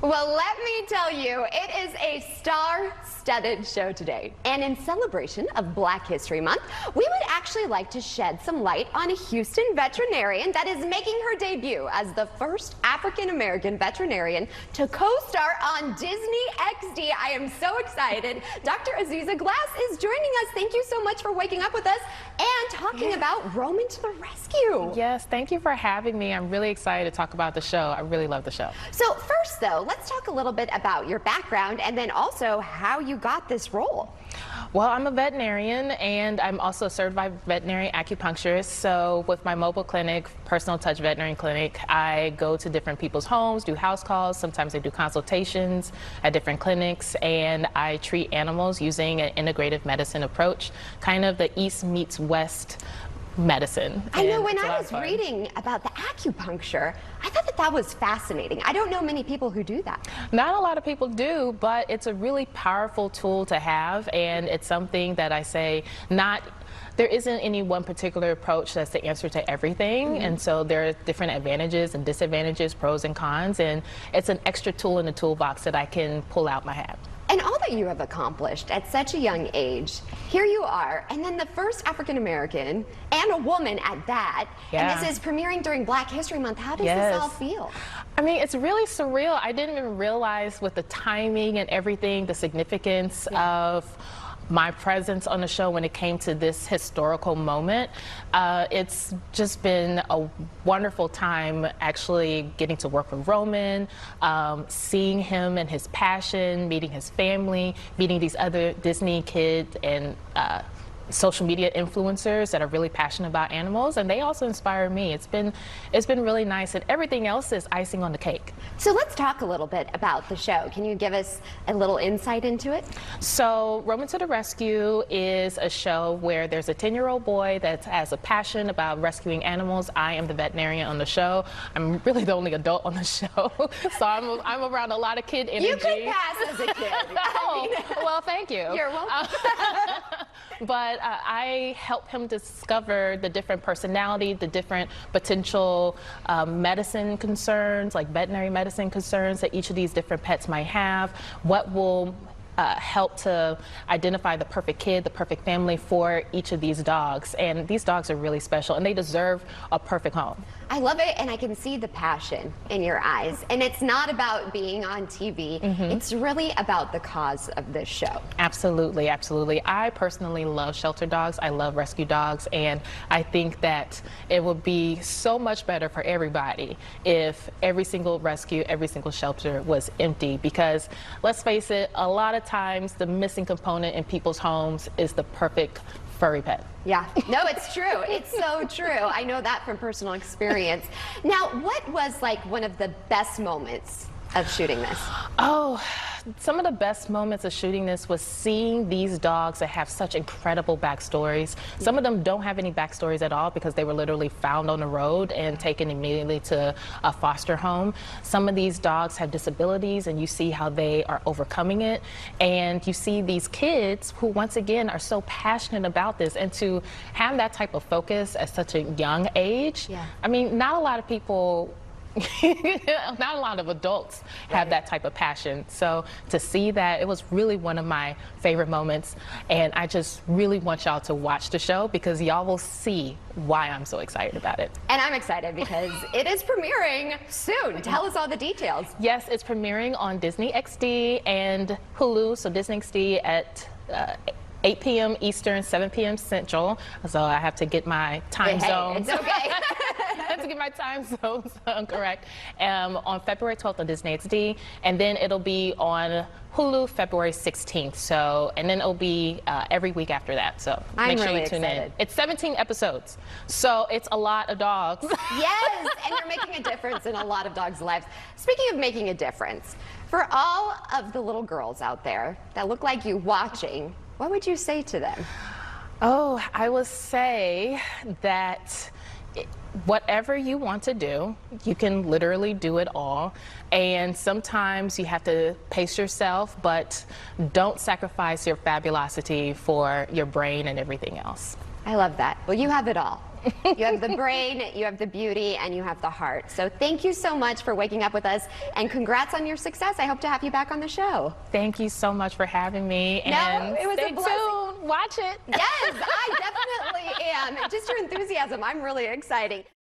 Well, let me tell you, it is a star-studded show today. And in celebration of Black History Month, we would actually like to shed some light on a Houston veterinarian that is making her debut as the first African-American veterinarian to co-star on Disney XD. I am so excited. Dr. Aziza Glass is joining us. Thank you so much for waking up with us and talking about Roman to the rescue. Yes, thank you for having me. I'm really excited to talk about the show. I really love the show. So first, though, let's talk a little bit about your background and then also how you got this role. Well, I'm a veterinarian and I'm also a certified veterinary acupuncturist. So with my mobile clinic, Personal Touch Veterinary Clinic, I go to different people's homes, do house calls. Sometimes I do consultations at different clinics, and I treat animals using an integrative medicine approach, kind of the East meets West medicine. I know, when I was reading about the acupuncture, I thought that was fascinating. I don't know many people who do that. Not a lot of people do, but it's a really powerful tool to have, and it's something that I say there isn't any one particular approach that's the answer to everything, and so there are different advantages and disadvantages, pros and cons, and it's an extra tool in the toolbox that I can pull out my hat. And all that you have accomplished at such a young age, here you are, and then the first African-American, and a woman at that, and this is premiering during Black History Month. How does this all feel? I mean, it's really surreal. I didn't even realize with the timing and everything, the significance of my presence on the show when it came to this historical moment. It's just been a wonderful time actually getting to work with Roman, seeing him and his passion, meeting his family, meeting these other Disney kids and social media influencers that are really passionate about animals, and they also inspire me. It's been really nice, and everything else is icing on the cake. So let's talk a little bit about the show. Can you give us a little insight into it? So Roman to the Rescue is a show where there's a 10-year-old boy that has a passion about rescuing animals. I am the veterinarian on the show. I'm really the only adult on the show, so I'm around a lot of kid energy. You could pass as a kid. Oh, well, thank you. You're welcome. But I help him discover the different personality, the different potential medicine concerns, like veterinary medicine concerns that each of these different pets might have, what will help to identify the perfect kid, the perfect family for each of these dogs. And these dogs are really special, and they deserve a perfect home. I love it, and I can see the passion in your eyes. And it's not about being on TV. It's really about the cause of this show. Absolutely, absolutely. I personally love shelter dogs. I love rescue dogs, and I think that it would be so much better for everybody if every single rescue, every single shelter was empty, because let's face it, a lot of times the missing component in people's homes is the perfect furry pet. Yeah, no, it's true. It's so true. I know that from personal experience. Now, what was like one of the best moments of shooting this? Oh, some of the best moments of shooting this was seeing these dogs that have such incredible backstories. Some of them don't have any backstories at all because they were literally found on the road and taken immediately to a foster home. Some of these dogs have disabilities, and you see how they are overcoming it. And you see these kids who, once again, are so passionate about this, and to have that type of focus at such a young age. I mean, not a lot of people not a lot of adults have that type of passion. So to see that, it was really one of my favorite moments, and I just really want y'all to watch the show because y'all will see why I'm so excited about it. And I'm excited because it is premiering soon. Tell us all the details. Yes, it's premiering on Disney XD and Hulu, so Disney XD at 8 p.m. Eastern, 7 p.m. Central. So I have to get my time zones. It's okay. I have to get my time zones correct. On February 12th on Disney XD, and then it'll be on Hulu February 16th. So, and then it'll be every week after that. So make sure you tune in. It's 17 episodes, so it's a lot of dogs. Yes, and you're making a difference in a lot of dogs' lives. Speaking of making a difference, for all of the little girls out there that look like you watching, what would you say to them? Oh, I would say that whatever you want to do, you can literally do it all. And sometimes you have to pace yourself, but don't sacrifice your fabulosity for your brain and everything else. I love that. Well, you have it all. You have the brain, you have the beauty, and you have the heart. So thank you so much for waking up with us, and congrats on your success. I hope to have you back on the show. Thank you so much for having me. No, And it was stay a blessing. tuned. Watch it. Yes, I definitely am. Just your enthusiasm, I'm really excited.